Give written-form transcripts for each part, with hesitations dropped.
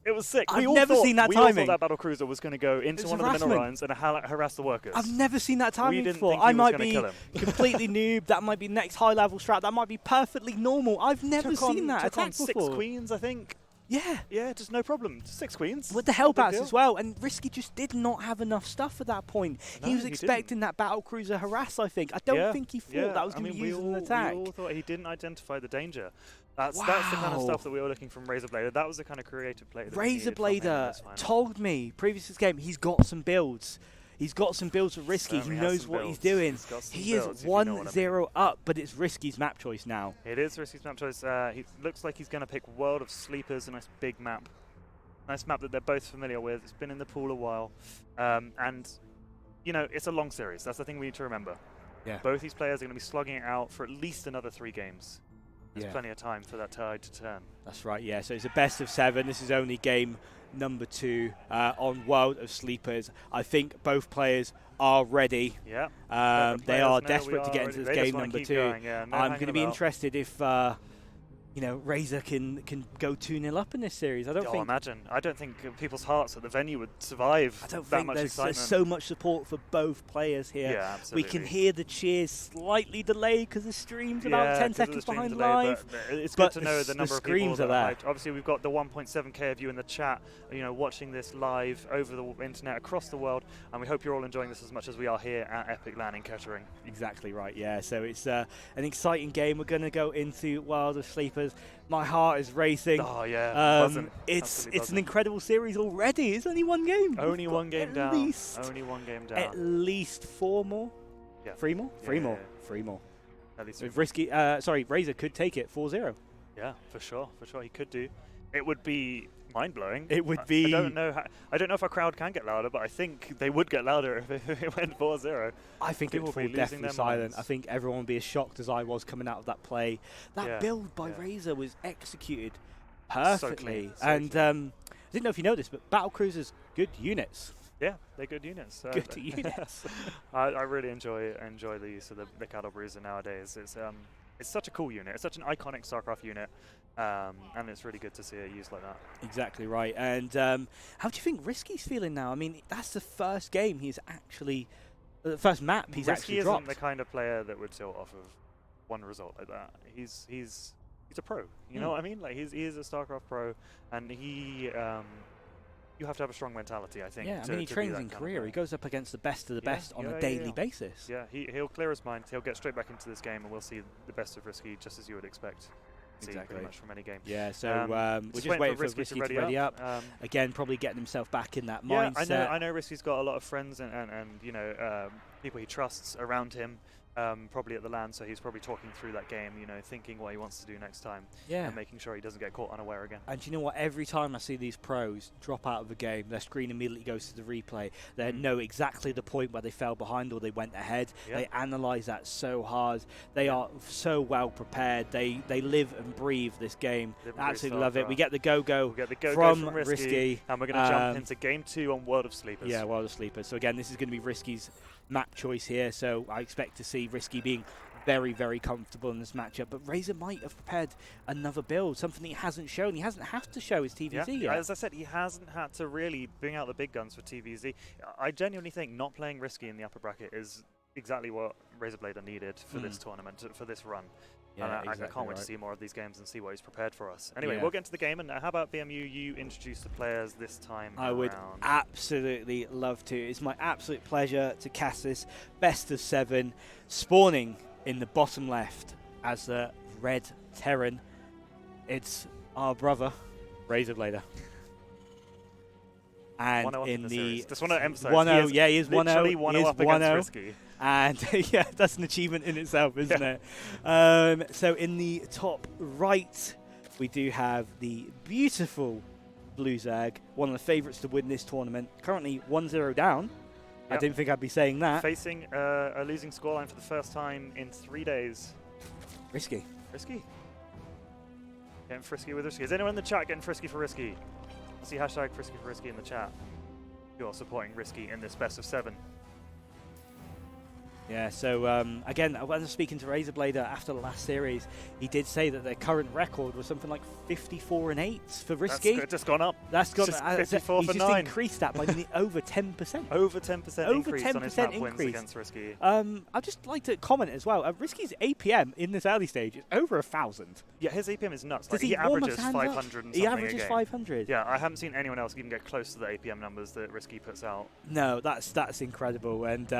It was sick. I've never seen that timing. We all thought that battlecruiser was going to go into one of the mineral runs and harass the workers. I've never seen that timing before. Think he I was might gonna be kill him. completely noob. That might be next high-level strat. That might be perfectly normal. I've never seen that attack attack before. 6 before. queens, I think. Yeah. Yeah, just no problem. 6 queens. With the help outs as well, and RiSky just did not have enough stuff at that point. No, he was expecting that battlecruiser harass, I think. I don't think he thought that was going to be used as an attack. We all thought he didn't identify the danger. That's the kind of stuff that we were looking from RazerBlader. That was the kind of creative play that RazerBlader told me previous to this game he's got some builds. He's got some builds for RiSky. He knows what he's doing. He is 1-0 up, but it's RiSky's map choice now. It is RiSky's map choice. He looks like he's going to pick World of Sleepers, a nice big map. Nice map that they're both familiar with. It's been in the pool a while. And, you know, it's a long series. That's the thing we need to remember. Yeah. Both these players are going to be slugging it out for at least another 3 games. There's plenty of time for that tide to turn. That's right, yeah. So it's a best of 7. This is only game number 2 on World of Sleepers. I think both players are ready. Yeah. They are desperate to get into this game number 2. I'm going to be interested if you know, Razer can go 2-0 up in this series. I don't think. Imagine. I don't think people's hearts at the venue would survive that much excitement. There's so much support for both players here. Yeah, absolutely. We can hear the cheers slightly delayed because the stream's about 10 seconds behind live. But it's good to know the number of people that are hyped. Obviously, we've got the 1.7k of you in the chat, you know, watching this live over the internet across the world, and we hope you're all enjoying this as much as we are here at Epic LAN in Kettering. Exactly right. Yeah. So it's an exciting game. We're going to go into World of Sleepers. My heart is racing. Oh yeah, it's an incredible series already. It's only one game. Only one game down. Only one game down. At least 4 more. Yeah. 3 more. Yeah, 3 more. 3 more. At least. If RiSky, Razer could take it 4-0. Yeah, for sure. For sure, he could do. It would be mind-blowing. It would be. I don't know if our crowd can get louder, but I think they would get louder if it went 4-0. I think it would be definitely silent. I think everyone would be as shocked as I was coming out of that play. That build by Razer was executed perfectly. I didn't know if you know this, but battlecruisers, good units. Yeah, they're good units. Good units. I really enjoy the use of the Cattle Bruiser nowadays. It's such a cool unit. It's such an iconic StarCraft unit. And it's really good to see it used like that. Exactly right. And how do you think RiSky's feeling now? I mean, that's the first game he's actually, the first map he's actually dropped. RiSky isn't the kind of player that would tilt off of one result like that. He's a pro. You know what I mean? Like he is a StarCraft pro, and he. You have to have a strong mentality, I think. Yeah, I mean, he trains in Korea. He goes up against the best of the best on a daily basis. Yeah, he'll clear his mind. He'll get straight back into this game, and we'll see the best of RiSky, just as you would expect. Pretty much from any game. Yeah, so we're just waiting for RiSky to ready up. Again, probably getting himself back in that mindset. Yeah, I know RiSky's got a lot of friends and you know, people he trusts around him. Probably at the LAN, so he's probably talking through that game, you know, thinking what he wants to do next time, and making sure he doesn't get caught unaware again. And you know what? Every time I see these pros drop out of the game, their screen immediately goes to the replay. They know exactly the point where they fell behind or they went ahead. They analyze that so hard. They are so well prepared. They live and breathe this game. Absolutely love it. We get the go-go from RiSky, and we're going to jump into game 2 on World of Sleepers. Yeah, World of Sleepers. So again, this is going to be RiSky's map choice here, so I expect to see RiSky being very, very comfortable in this matchup. But Razer might have prepared another build, something he hasn't shown. He hasn't had to show his TVZ yet. As I said, he hasn't had to really bring out the big guns for TVZ. I genuinely think not playing RiSky in the upper bracket is exactly what RazerBlader needed for this tournament, for this run. Yeah, and I can't wait to see more of these games and see what he's prepared for us. Anyway, we'll get into the game, and how about BMU, you introduce the players this time I would absolutely love to. It's my absolute pleasure to cast this best of 7, spawning in the bottom left as the Red Terran. It's our brother, RazerBlader. And in the just want to emphasize 1-0, yeah, he is 1-0. Literally 1-0 up against RiSky. And yeah, that's an achievement in itself, isn't it? So in the top right, we do have the beautiful Blue Zerg, one of the favourites to win this tournament. Currently 1-0 down. I didn't think I'd be saying that. Facing a losing scoreline for the first time in 3 days. RiSky. Getting frisky with RiSky. Is anyone in the chat getting frisky for RiSky? I see hashtag frisky for RiSky in the chat. You're supporting RiSky in this best of 7. Yeah, so again, when I was speaking to RazerBlader after the last series, he did say that their current record was something like 54-8 for RiSky. That's just gone up. That's gone. 54 he's for just 9. increased that by nearly over 10%. Over 10% increase on his map wins increase. against RiSky. I'd just like to comment as well. RiSky's APM in this early stage is over 1,000. Yeah, his APM is nuts. Does Like, he warm averages his hands 500 up? and something He averages a game. 500. Yeah, I haven't seen anyone else even get close to the APM numbers that RiSky puts out. No, that's incredible, and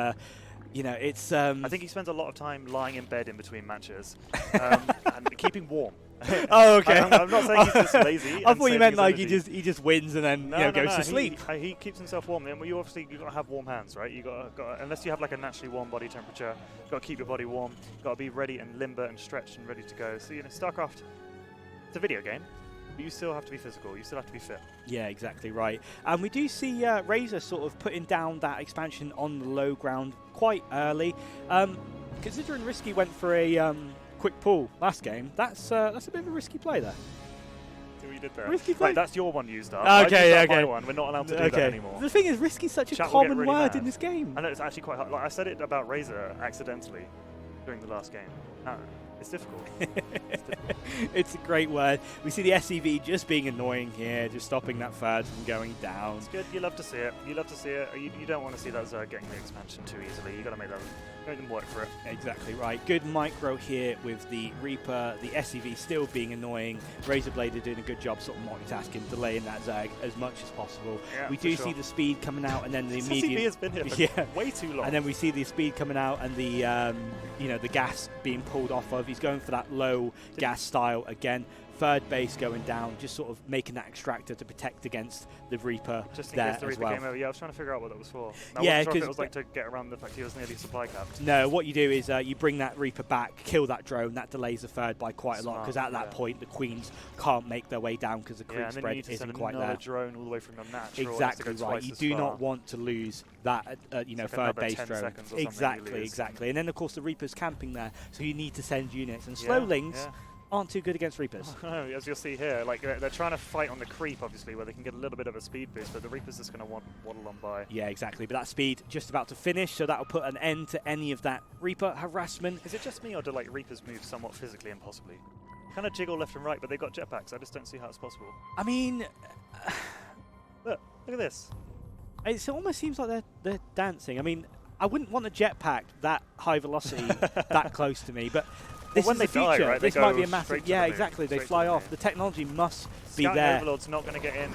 you know, it's. I think he spends a lot of time lying in bed in between matches and keeping warm. Oh, okay. I'm not saying he's just lazy. I thought you meant like he just wins and then goes to sleep. He keeps himself warm. And you obviously got to have warm hands, right? You got unless you have like a naturally warm body temperature, you got to keep your body warm. You got to be ready and limber and stretched and ready to go. So StarCraft, it's a video game. But you still have to be physical. You still have to be fit. Yeah, exactly right. And we do see Razer sort of putting down that expansion on the low ground quite early. Considering RiSky went for a quick pull last game, that's a bit of a risky play there. See what you did there? Risky play. Right, that's your one used up. Okay, I used up okay. my one. We're not allowed to do that anymore. The thing is, risky's such a Chat will get common really word mad. in this game. I know it's actually quite hard. Like I said it about Razer accidentally during the last game. It's difficult. It's a great word. We see the SCV just being annoying here, just stopping that third from going down. It's good. You love to see it. You love to see it. You don't want to see that Zerg getting the expansion too easily. You got to make them work for it. Exactly right. Good micro here with the Reaper. The SCV still being annoying. RazerBlader doing a good job sort of multitasking, delaying that Zerg as much as possible. Yeah, we do see the speed coming out, and then the SCV immediate. has been here for way too long. And then we see the speed coming out, and the the gas being pulled off of. He's going for that low gas style again. Third base going down, just sort of making that extractor to protect against the Reaper just in there case the as Reaper well. came over. Yeah, I was trying to figure out what that was for. I Yeah, wasn't sure if because it was like to get around the fact he was nearly supply capped. No, what you do is you bring that Reaper back, kill that drone. That delays the third by quite a lot, Smart, because at that point the Queens can't make their way down because the creep and then spread you need to isn't send quite another there. drone all the way from your natural. Exactly right. You do not want to lose that like third base 10 drone. seconds or something Exactly, you lose. exactly. And then of course the Reaper's camping there, so you need to send units. And slowlings aren't too good against Reapers. No, as you'll see here, like they're trying to fight on the creep, obviously, where they can get a little bit of a speed boost, but the Reaper's just going to waddle on by. Yeah, exactly. But that speed just about to finish, so that'll put an end to any of that Reaper harassment. Is it just me, or do like Reapers move somewhat physically impossibly? Kind of jiggle left and right, but they've got jetpacks. I just don't see how it's possible. I mean, Look at this. it almost seems like they're dancing. I mean, I wouldn't want a jetpack that high velocity that close to me, but this when is they the future. die, right, they this might be a go massive. straight to Yeah, the moon, exactly. They straight to fly the off. moon. The technology must be Scout there. Overlord's not going to get in.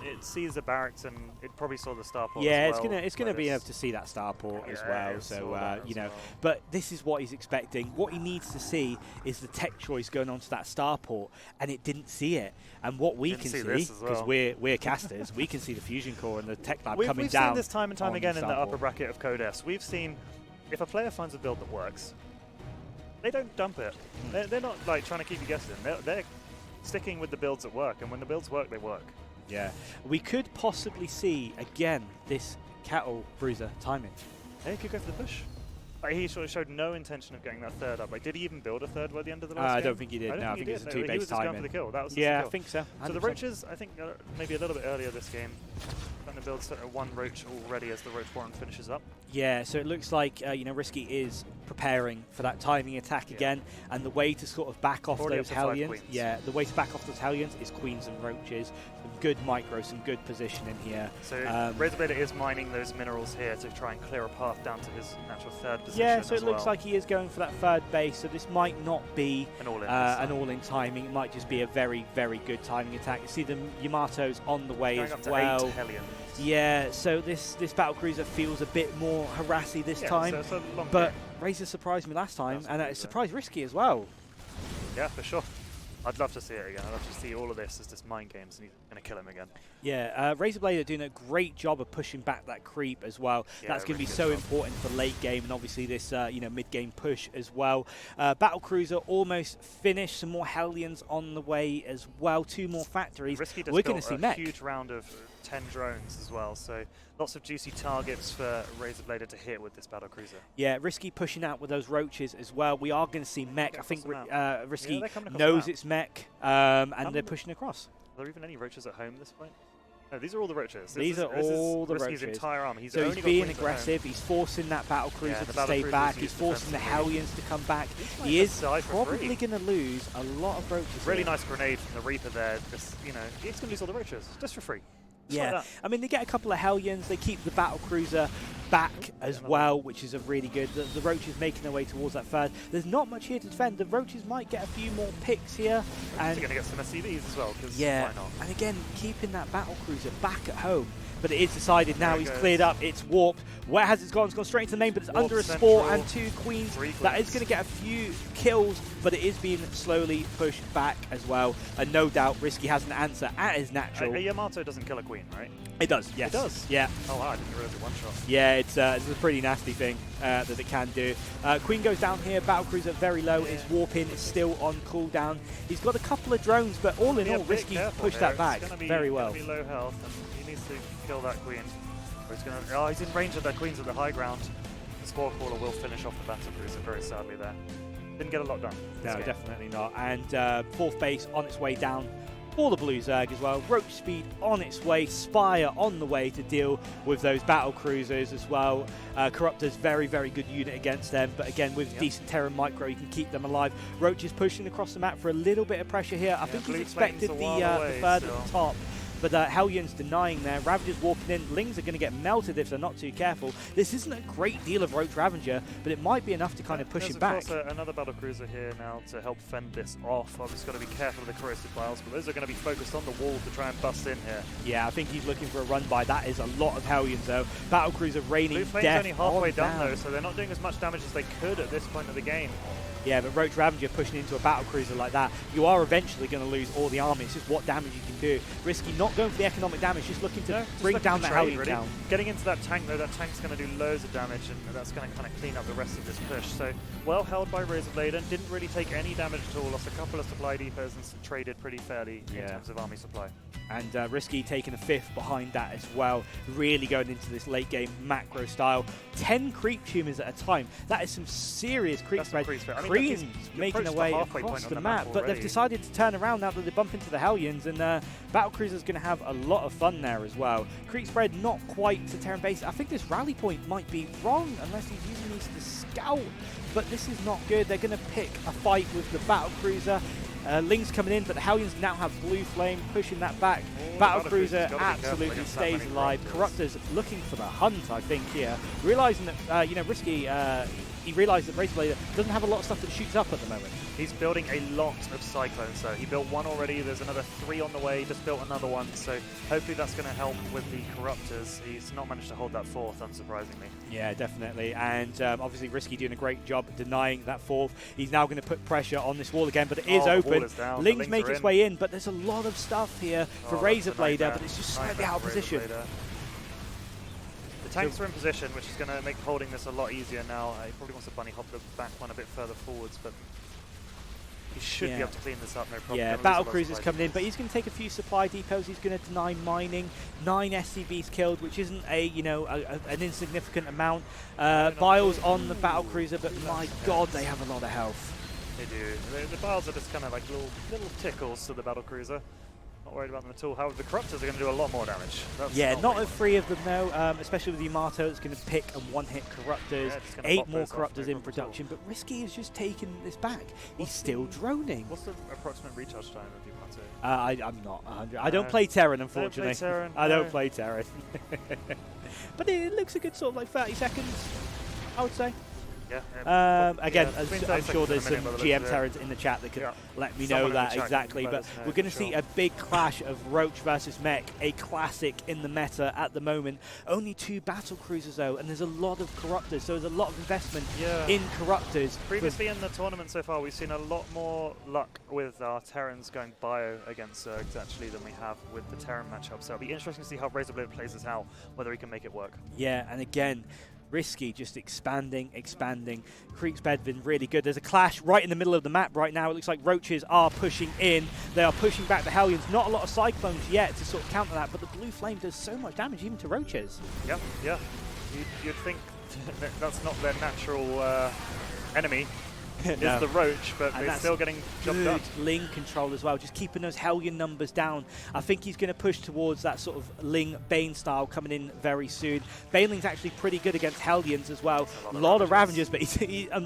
It sees the barracks, and it probably saw the starport. Yeah, as well, it's gonna be able to see that starport as well. So as well. but this is what he's expecting. What he needs to see is the tech choice going onto that starport, and it didn't see it. And what we Didn't can see see, this as because well. we're casters, we can see the fusion core and the tech lab We've coming down. seen this time and time on again in the starport. upper bracket of Code S. We've seen if a player finds a build that works, they don't dump it. They're not like trying to keep you guessing. They're sticking with the builds that work, and when the builds work, they work. Yeah, we could possibly see again this cattle bruiser timing. He could go for the push. Like, he sort of showed no intention of getting that third up. Like, did he even build a third by the end of the last game? I don't think he did. No, I think it was a He two-base was just going for timing. the kill. That was Yeah, the kill. I think so. So the 100%. roaches, I think, maybe a little bit earlier this game, trying to build one roach already as the roach warren finishes up. Yeah, so it looks like RiSky is preparing for that timing attack again, and the way to sort of back off Already those up to 5 Hellions, queens. the way to back off those Hellions is queens and roaches. Some good micro, some good positioning here. So RazerBlader is mining those minerals here to try and clear a path down to his natural third position. Yeah, so as it looks well. like he is going for that third base. So this might not be an all-in. an all-in timing. It might just be a very, very good timing attack. You see the Yamato's on the way going as up to well. 8 Hellions. Yeah, so this battlecruiser feels a bit more harassy this time. So it's a long But game. Razor surprised me last time, That's and it Razor. surprised RiSky as well. Yeah, for sure. I'd love to see it again. I'd love to see all of this as just mind games, and he's going to kill him again. Yeah, RazerBlader doing a great job of pushing back that creep as well. Yeah, That's going to really be good so job. important for late game, and obviously this mid-game push as well. Battlecruiser almost finished. Some more Hellions on the way as well. 2 more factories. RiSky just We're going built to see a mech. huge round of 10 drones as well, so lots of juicy targets for RazerBlader to hit with this battlecruiser. Yeah, RiSky pushing out with those roaches as well. We are going to see mech. I think across RiSky they're coming across the knows map. it's mech, and they're pushing across. Are there even any roaches at home at this point? No, these are all the roaches. These are all the RiSky's roaches. entire army. So he's being aggressive. He's forcing that battle cruiser to stay back. He's forcing the Hellions to come back. He is probably going to lose a lot of roaches. Really nice grenade from the Reaper there. Just, you know, he's going to lose all the roaches just for free. Yeah, like I mean, they get a couple of Hellions. They keep the battle cruiser back as well, which is a really good. The roaches making their way towards that third. There's not much here to defend. The roaches might get a few more picks here. And they're going to get some SCVs as well, because yeah, why not? And again, keeping that battle cruiser back at home. But it is decided now. He's cleared up. It's warped. Where has it gone? It's gone straight into the main, but it's under a spore and 2 queens. That is going to get a few kills, but it is being slowly pushed back as well. And no doubt, RiSky has an answer at his natural. A Yamato doesn't kill a queen, right? It does, yes. It does? Yeah. Oh, wow, I didn't realize it one-shot. Yeah, it's a pretty nasty thing that it can do. Queen goes down here. Battlecruiser very low. It's warping. It's still on cooldown. He's got a couple of drones, but all in all, RiSky pushed that back very well. It's going to be low health, and he needs to kill that queen. Oh, he's in range of that queens at the high ground. The Spore Crawler will finish off the battle cruiser very sadly there. Didn't get a lot done. No, definitely not. And fourth base on its way down for the Blue Zerg as well. Roach Speed on its way. Spire on the way to deal with those battle cruisers as well. Corruptor's very, very good unit against them. But again, with decent Terran Micro, you can keep them alive. Roach is pushing across the map for a little bit of pressure here. I think he's expected the third at the top. But Hellions denying there. Ravager's walking in. Lings are going to get melted if they're not too careful. This isn't a great deal of Roach Ravager, but it might be enough to kind of push it back. There's another battle cruiser here now to help fend this off. I've just got to be careful of the corrosive vials, but those are going to be focused on the wall to try and bust in here. Yeah, I think he's looking for a run by. That is a lot of Hellions though. Battle cruiser raining death. Blue Flame's only halfway done though, so they're not doing as much damage as they could at this point of the game. Yeah, but Roach Ravager pushing into a battle cruiser like that, you are eventually going to lose all the army. It's just what damage you can do. RiSky not going for the economic damage, just looking to bring down the Hellion down. Getting into that tank though, that tank's going to do loads of damage, and that's going to kind of clean up the rest of this push. So well held by RazerBlader, didn't really take any damage at all, lost a couple of supply depots and traded pretty fairly in terms of army supply. And RiSky taking a 5th behind that as well, really going into this late game macro style. 10 creep tumors at a time. That is some serious creep spread. Creams making their way across the map, but they've decided to turn around now that they bump into the Hellions, and Battlecruiser's going to have a lot of fun there as well. Creep spread not quite to Terran base. I think this rally point might be wrong unless he's using these to scout, but this is not good. They're going to pick a fight with the Battlecruiser. Ling's coming in, but the Hellions now have Blue Flame pushing that back. Battlecruiser absolutely stays alive. Corruptor's looking for the hunt, I think, here. Realizing that, RiSky, he realized that RazerBlader doesn't have a lot of stuff that shoots up at the moment. He's building a lot of Cyclones, though. He built one already, there's another 3 on the way, he just built another one, so hopefully that's going to help with the Corruptors. He's not managed to hold that 4th, unsurprisingly. Yeah, definitely, and obviously RiSky doing a great job denying that 4th. He's now going to put pressure on this wall again, but it is open. Lings make its way in, but there's a lot of stuff here for RazerBlader, but it's just slightly out of position. The tanks are in position, which is going to make holding this a lot easier now. He probably wants to bunny hop the back one a bit further forwards, but he should be able to clean this up, no problem. Yeah, Battlecruiser's coming in, but he's going to take a few supply depots. He's going to deny mining. 9 SCVs killed, which isn't an insignificant amount. Biles on the Battlecruiser, but my God, they have a lot of health. They do. The Biles are just kind of like little tickles to the Battlecruiser. Not worried about them at all. However, the Corruptors are going to do a lot more damage. That's not 3 of them though, especially with the Yamato. It's going to pick and one-hit Corruptors. 8 more Corruptors in production, but RiSky is just taking this back. He's still droning. What's the approximate recharge time of the Yamato? I'm not 100. I don't play Terran, unfortunately. I don't play Terran. But it looks a good sort of like 30 seconds, I would say. Again, I'm sure there's some GM Terrans in the chat that can let me know that exactly, but we're going to see a big clash of Roach versus Mech, a classic in the meta at the moment. Only 2 battle cruisers though, and there's a lot of Corruptors, so there's a lot of investment in Corruptors. Previously in the tournament so far, we've seen a lot more luck with our Terrans going bio against Zergs actually than we have with the Terran matchup, so it'll be interesting to see how RazerBlader plays this out, whether he can make it work. Yeah, and again, RiSky just expanding. Creek's bed been really good. There's a clash right in the middle of the map right now. It looks like Roaches are pushing in. They are pushing back the Hellions. Not a lot of Cyclones yet to sort of counter that, but the Blue Flame does so much damage even to Roaches. Yeah. You'd think that's not their natural enemy, is the Roach, but they're still getting jumped up. Ling control as well, just keeping those Hellion numbers down. I think he's going to push towards that sort of Ling Bane style coming in very soon. Baneling's actually pretty good against Hellions as well. A lot of Ravengers, but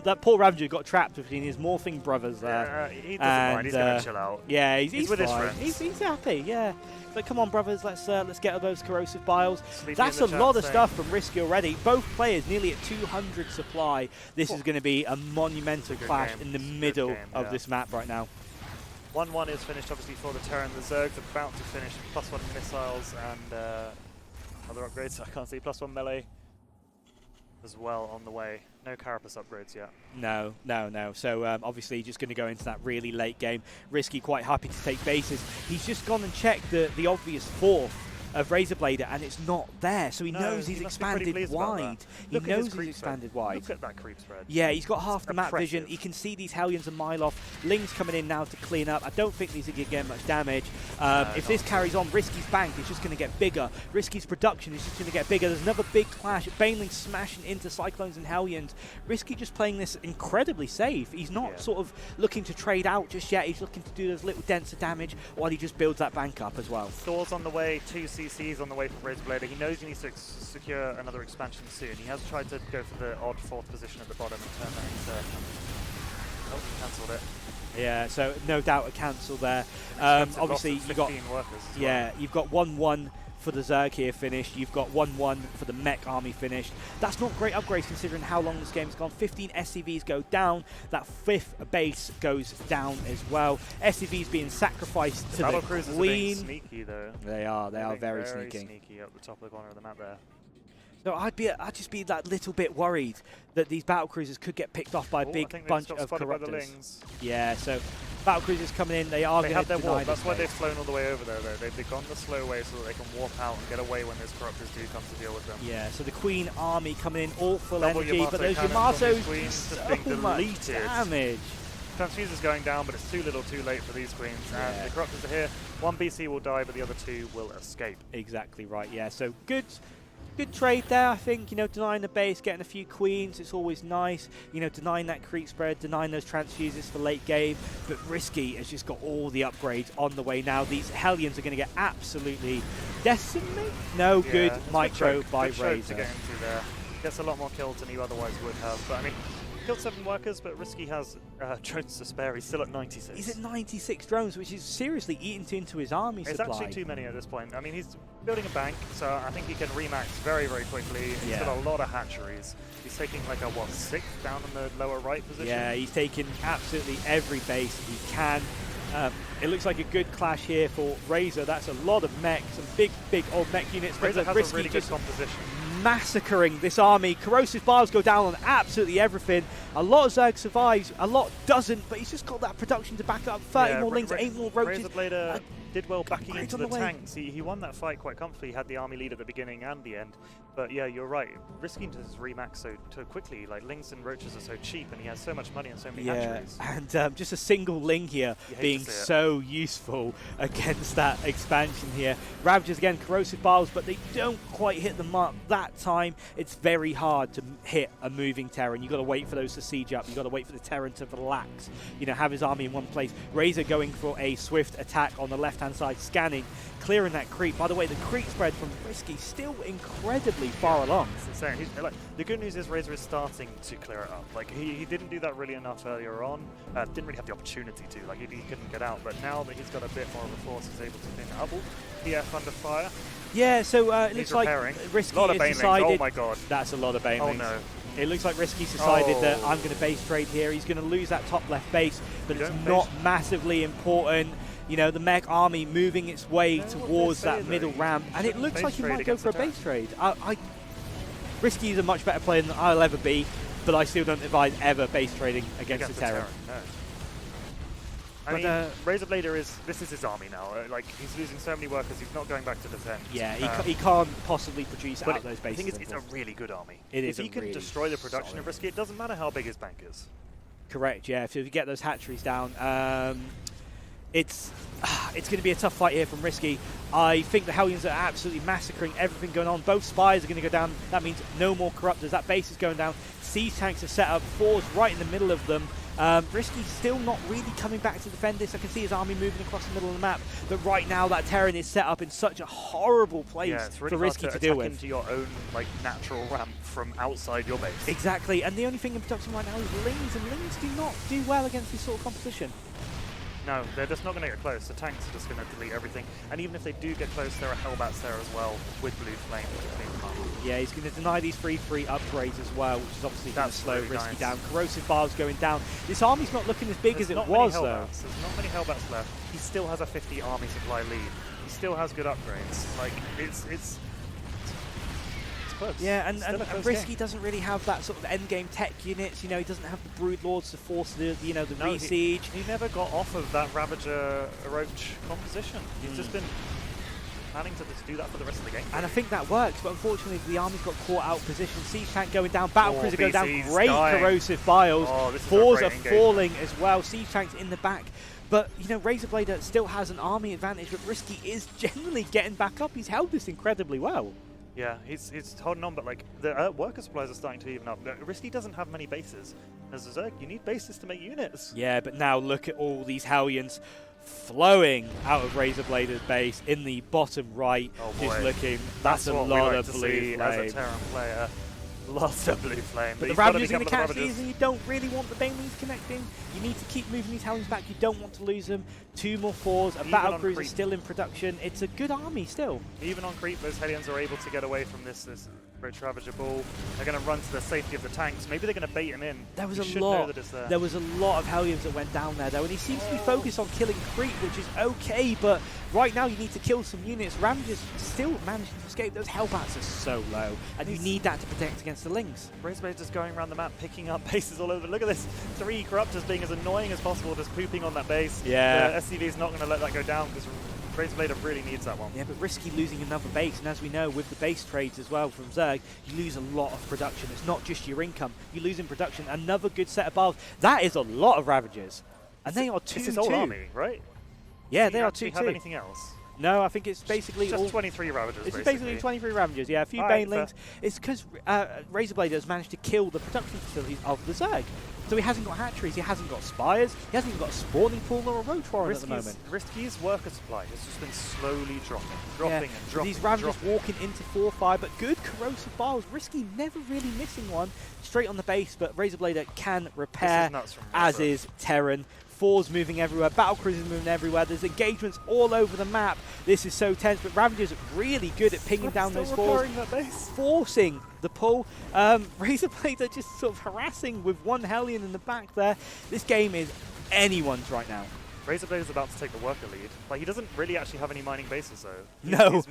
that poor Ravenger got trapped between his morphing brothers there. He doesn't mind, he's going to chill out. Yeah, he's with fine. his friends. He's happy, yeah. But come on, brothers, let's get those corrosive biles. Sleepy That's a lot of stuff from RiSky already. Both players nearly at 200 supply. This is going to be a monumental clash in the middle of this map right now. 1-1 is finished, obviously, for the Terran. The Zerg's about to finish. +1 missiles and other upgrades. I can't see. +1 melee as well on the way. No carapace upgrades yet. No. So obviously just going to go into that really late game. RiSky quite happy to take bases. He's just gone and checked the obvious fourth of RazerBlader, and it's not there, so he knows he's expanded wide. He knows he's expanded wide. Look at that creep spread. Yeah, he's got half the map vision. He can see these Hellions a mile off. Ling's coming in now to clean up. I don't think these are going to get much damage. If this carries on, RiSky's bank is just going to get bigger. RiSky's production is just going to get bigger. There's another big clash. Baneling smashing into Cyclones and Hellions. RiSky just playing this incredibly safe. He's not sort of looking to trade out just yet. He's looking to do those little dents of damage while he just builds that bank up as well. Thor's on the way, 2 CCs on the way for RazerBlader. He knows he needs to secure another expansion soon. He has tried to go for the odd 4th position at the bottom and turn that into... Oh, cancelled it. Yeah, so no doubt a cancel there. Obviously, you've got you've got 1-1 for the Zerg here finished. You've got 1-1 for the mech army finished. That's not great upgrades considering how long this game's gone. 15 SCVs go down. That 5th base goes down as well. SCVs being sacrificed to the Battle cruisers Queen. Are being sneaky though. They are very sneaky up the top of the corner of the map there. So I'd just be that little bit worried that these battle cruisers could get picked off by a big bunch of corruptors. Yeah, so battle cruisers coming in, they have their warp. That's why they've flown all the way over there though. They've gone the slow way so that they can warp out and get away when those corruptors do come to deal with them. Yeah, so the Queen army coming in all full energy, but those Yamatos, so much damage. Transfuser's going down, but it's too little too late for these Queens. And the corruptors are here. One BC will die, but the other 2 will escape. Exactly right, yeah. So good trade there, I think, denying the base, getting a few Queens, it's always nice, denying that creep spread, denying those transfuses for late game, but RiSky has just got all the upgrades on the way now. These Hellions are going to get absolutely decimated. No good micro by Razor. To get into there. Gets a lot more kills than he otherwise would have, but I mean, killed 7 workers, but RiSky has drones to spare. He's still at 96. He's at 96 drones, which is seriously eaten into his army supply. It's actually too many at this point. I mean, he's building a bank, so I think he can remax very, very quickly. He's got a lot of hatcheries. He's taking like a, 6th down in the lower right position? Yeah, he's taking absolutely every base he can. It looks like a good clash here for Razor. That's a lot of mech, some big old mech units. Razor has a really good composition. Massacring this army. Corrosive bars go down on absolutely everything. A lot of Zerg survives, a lot doesn't, but he's just got that production to back it up. 30 more Lings, 8 more Roaches. RazerBlader did well backing into the tanks. He won that fight quite comfortably. He had the army lead at the beginning and the end. But yeah, you're right. Risking to remax so quickly. Like, Lings and Roaches are so cheap, and he has so much money and so many hatcheries. And just a single Ling here being so useful against that expansion here. Ravagers again, corrosive bars, but they don't quite hit the mark that time. It's very hard to hit a moving Terran. You've got to wait for those to siege up. You've got to wait for the Terran to relax. Have his army in one place. Razor going for a swift attack on the left-hand side, scanning, clearing that creep. By the way, the creep spread from RiSky still incredibly far along. It's insane. The good news is Razor is starting to clear it up. Like, he didn't do that really enough earlier on. Didn't really have the opportunity to. Like, he couldn't get out. But now that he's got a bit more of a force, he's able to clean it up. PF under fire. Yeah, so it looks like RiSky has decided... Oh my god. That's a lot of banelings. Oh no. It looks like RiSky's decided that I'm going to base trade here. He's going to lose that top left base, but it's not massively important. The mech army moving its way towards that middle ramp, and it looks like he might go for a base trade. RiSky is a much better player than I'll ever be, but I still don't advise ever base trading against the Terran. No. I mean, RazerBlader this is his army now. Like, he's losing so many workers, he's not going back to defend. Yeah, he can't possibly produce out those bases. The thing is, it's a really good army. If he can destroy the production of RiSky, it doesn't matter how big his bank is. Correct, yeah. If you get those hatcheries down, it's going to be a tough fight here from RiSky. I think the Hellions are absolutely massacring everything going on. Both Spires are going to go down. That means no more Corruptors. That base is going down. Siege tanks are set up. 4's right in the middle of them. RiSky still not really coming back to defend this. I can see his army moving across the middle of the map, but right now that Terran is set up in such a horrible place it's really for RiSky to deal with. Into your own like natural ramp from outside your base. Exactly, and the only thing in production right now is Lings, and Lings do not do well against this sort of competition. No, they're just not going to get close. The tanks are just going to delete everything. And even if they do get close, there are Hellbats there as well with Blue Flame. Yeah, he's going to deny these free upgrades as well, which is obviously going to slow really RiSky nice. down. Corrosive Bars going down. This army's not looking as big as it was, though. There's not many Hellbats left. He still has a 50 army supply lead. He still has good upgrades. Like, it's close. Yeah, and RiSky doesn't really have that sort of end game tech units. You know, he doesn't have the Brood Lords to force the re-siege. He never got off of that Ravager Roach composition. He's just been planning to just do that for the rest of the game. And I think that works, but unfortunately the army's got caught out of position. Siege tank going down, battle cruiser going down. Great corrosive biles. Fours are falling as well. Siege tanks in the back. But, you know, RazerBlader still has an army advantage, but RiSky is generally getting back up. He's held this incredibly well. Yeah, he's holding on, but like the worker supplies are starting to even up. RiSky doesn't have many bases. As a Zerg, you need bases to make units. Yeah, but now look at all these Hellions flowing out of RazerBlader's base in the bottom right. Oh boy. Just looking, that's a lot of blue flame. As a Terran player. Lots of blue flame. But the Ravagers are going to catch these, and you don't really want the Banelings connecting. You need to keep moving these Hellions back. You don't want to lose them. 2 more 4s. A battle cruiser still in production. It's a good army still. Even on creep, those Hellions are able to get away from this Roach Ravager ball. They're going to run to the safety of the tanks. Maybe they're going to bait him in. There was a lot. Know that it's there. There was a lot of Hellions that went down there, though, and he seems to be focused on killing creep, which is okay. But right now, you need to kill some units. Ravagers still managing to escape. Those Hellbats are so low, and you need that to protect against the Lings. RazerBlader just going around the map, picking up bases all over. Look at this. 3 Corruptors being as annoying as possible, just pooping on that base. Yeah. The SCV is not going to let that go down because RazerBlader really needs that one. Yeah, but RiSky losing another base, and as we know, with the base trades as well from Zerg, you lose a lot of production. It's not just your income. You lose in production. Another good set of bars. That is a lot of Ravagers. And they are 2-2. It's his whole army, right? Yeah, they are 2-2. Do you have anything else? No, I think it's basically just 23 Ravagers. It's basically 23 Ravagers, yeah. A few Banelings. It's because RazerBlader has managed to kill the production facilities of the Zerg. So he hasn't got hatcheries, he hasn't got spires, he hasn't even got a spawning pool or a roach warren at the moment. RiSky's worker supply has just been slowly dropping. These Ravagers walking into 4-5, but good corrosive biles. RiSky never really missing one straight on the base, but RazerBlader can repair, as is Terran. 4s moving everywhere, battle cruisers moving everywhere, there's engagements all over the map. This is so tense, but Ravagers are really good at pinging down those 4s, forcing the pull. RazerBlader just sort of harassing with one Hellion in the back there. This game is anyone's right now. RazerBlader's about to take the worker lead. Like, he doesn't really actually have any mining bases, though. No.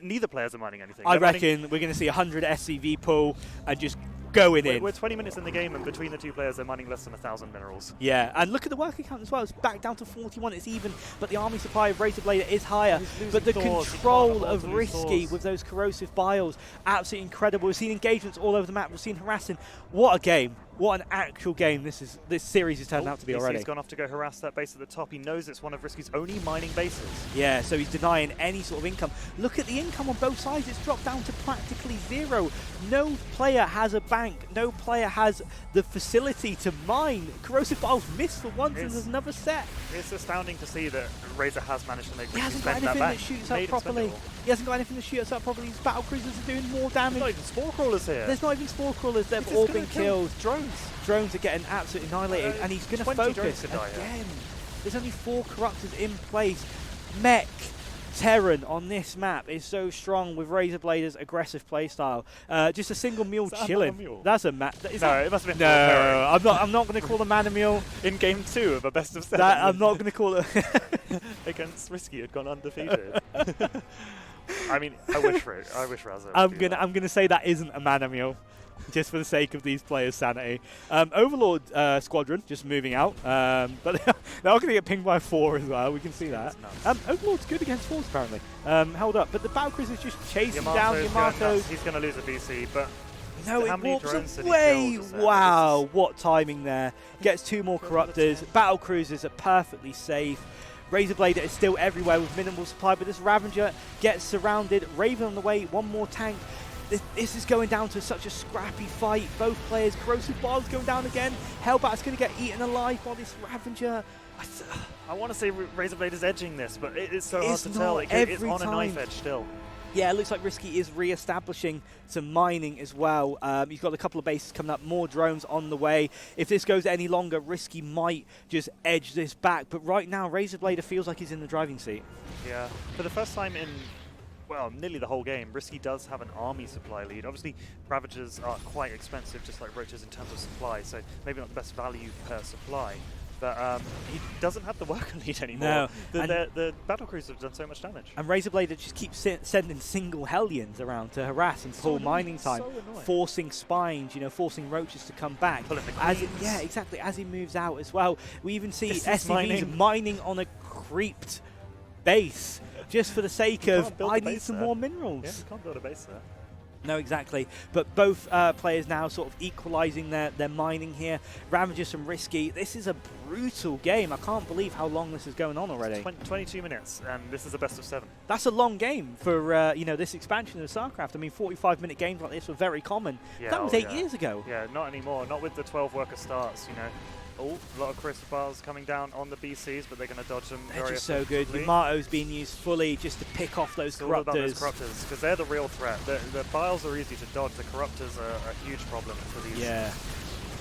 Neither players are mining anything. I reckon we're going to see 100 SCV pull and just going in. We're 20 minutes in the game, and between the 2 players, they're mining less than 1,000 minerals. Yeah, and look at the worker count as well. It's back down to 41. It's even, but the army supply of RazerBlader is higher. But the control of RiSky with those corrosive biles, absolutely incredible. We've seen engagements all over the map. We've seen harassing. What a game. What an actual game this series has turned out to be already. He's gone off to go harass that base at the top. He knows it's one of RiSky's only mining bases. Yeah, so he's denying any sort of income. Look at the income on both sides. It's dropped down to practically 0. No player has a bank. No player has the facility to mine. Corrosive biles missed for once, and there's another set. It's astounding to see that Razor has managed to make He hasn't got anything that shoots up properly. He hasn't got anything that shoots up properly. His battle cruisers are doing more damage. There's not even spore crawlers here. There's not even spore crawlers. They've all been killed. Drones are getting absolutely annihilated, and he's going to focus again. There's only 4 Corruptors in place. Mech Terran on this map is so strong with RazerBlader's aggressive playstyle. Just a single mule chilling. That's a man. No, it must have been. No, I'm not going to call a man a mule in game 2 of a best of 7. I'm not going to call it against RiSky had gone undefeated. I mean, I wish Razer. I'm gonna say that isn't a man a mule. Just for the sake of these players' sanity. Overlord Squadron just moving out, but they're all going to get pinged by 4 as well. We can see that. Overlord's good against 4s apparently. Held up, but the Battle is just chasing down Yamato. He's going to lose a BC, but no, it walks away. Wow, what timing there! Gets 2 more Corruptors. Battle Cruisers are perfectly safe. RazerBlader is still everywhere with minimal supply, but this Ravager gets surrounded. Raven on the way, 1 more tank. This is going down to such a scrappy fight. Both players, Corrosive Barb's going down again. Hellbat's going to get eaten alive by this Ravager. I want to say RazerBlader's edging this, but it's so hard It's to tell. not It's every on a knife time. edge still. Yeah, it looks like RiSky is re-establishing some mining as well. He's got a couple of bases coming up, more drones on the way. If this goes any longer, RiSky might just edge this back. But right now, RazerBlader feels like he's in the driving seat. Yeah, for the first time in, well, nearly the whole game, RiSky does have an army supply lead. Obviously, Ravagers are quite expensive, just like Roaches in terms of supply, so maybe not the best value per supply. But he doesn't have the worker lead anymore. No. The battlecruisers have done so much damage. And RazerBlader just keeps sending single Hellions around to harass and pull mining time, forcing spines, forcing Roaches to come back. Yeah, exactly, as he moves out as well. We even see SCVs mining on a creeped base just for the sake of, I need some more minerals. Yeah, you can't build a base there. No, exactly. But both players now sort of equalising their mining here. Ravagers from RiSky. This is a brutal game. I can't believe how long this is going on already. 22 minutes, and this is a best of 7. That's a long game for this expansion of StarCraft. I mean, 45-minute games like this were very common. Yeah, that was 8 years ago. Yeah, not anymore. Not with the 12 worker starts, Oh, a lot of crisp bars coming down on the BCs, but they're going to dodge them They're very just so good. Yamato's being used fully just to pick off those corruptors. Because they're the real threat. The biles are easy to dodge. The corruptors are a huge problem for these. Yeah.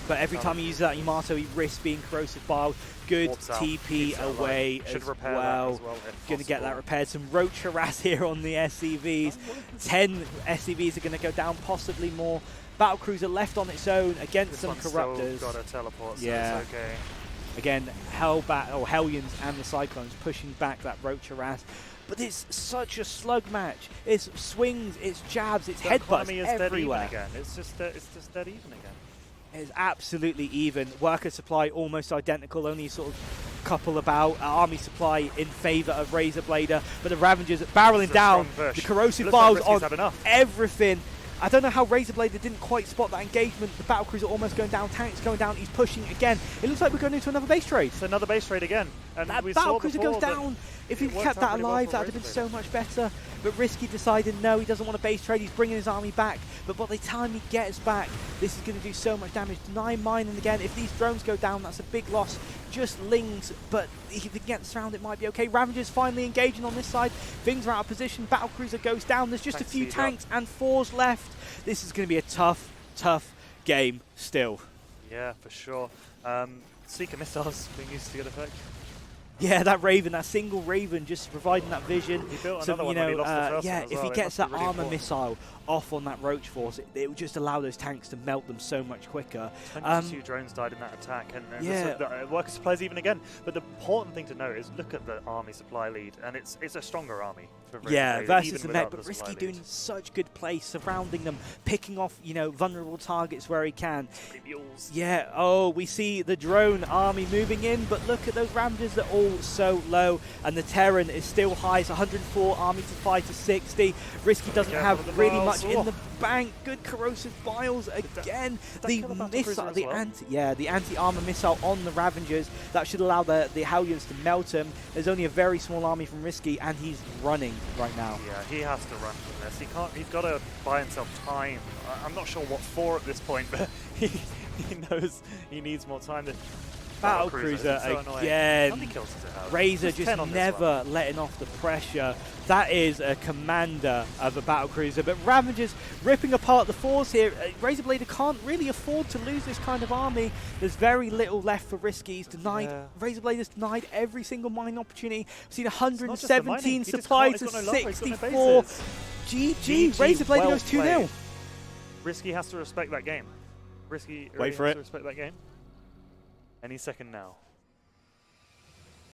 But every time he uses that Yamato, he risks being corrosive bile. Good TP away as well. Going to get that repaired. Some roach harass here on the SCVs. 10 SCVs are going to go down, possibly more. Battlecruiser left on its own against some corruptors. Got a teleport, so yeah. it's okay. Again, Hellions and the Cyclones pushing back that roach harass. But it's such a slug match. It's swings, it's jabs, it's headbutts everywhere. Dead even again. It's just dead even again. It's absolutely even. Worker supply almost identical, only sort of couple about. Army supply in favour of RazerBlader, but the Ravagers barreling down. The corrosive files on everything. I don't know how RazerBlader didn't quite spot that engagement. The battlecruiser almost going down, tanks going down, he's pushing again. It looks like we're going into another base trade. It's another base trade again. And that we battlecruiser goes down. If he kept that alive, that would have been so much better. But RiSky decided no, he doesn't want a base trade. He's bringing his army back. But by the time he gets back, this is going to do so much damage. 9 mining again. If these drones go down, that's a big loss. Just Lings, but if he gets around, it might be okay. Ravagers finally engaging on this side. Things are out of position. Battlecruiser goes down. There's just a few tanks and 4s left. This is going to be a tough, tough game still. Yeah, for sure. Seeker missiles being used to good effect. Yeah, that Raven, that single Raven, just providing that vision. He built another one when he lost the first one as if well. he gets that armor missile off on that Roach Force, it will just allow those tanks to melt them so much quicker. 22 drones died in that attack, and the worker supplies even again. But the important thing to note is look at the army supply lead, and it's a stronger army. For versus the mech, but RiSky doing such good play, surrounding them, picking off vulnerable targets where he can. Yeah, we see the drone army moving in, but look at those Ravagers, they're all so low, and the Terran is still high. It's 104 army to 5 to 60. RiSky doesn't have really much in the bank. Good corrosive biles again. The missile, the anti-armor missile on the Ravagers, that should allow the Hellions to melt him. There's only a very small army from RiSky, and he's running right now. Yeah, he has to run from this. He can't. He's got to buy himself time. I'm not sure what for at this point, but he knows he needs more time to. Battlecruiser again. Razor just never letting off the pressure. That is a commander of a battlecruiser. But Ravagers ripping apart the 4s here. RazerBlader can't really afford to lose this kind of army. There's very little left for RiSky. He's denied. RazerBlader's denied every single mine opportunity. We've seen 117 supplied to 64. GG. RazerBlader goes 2-0. RiSky has to respect that game. RiSky has to respect that game. Any second now.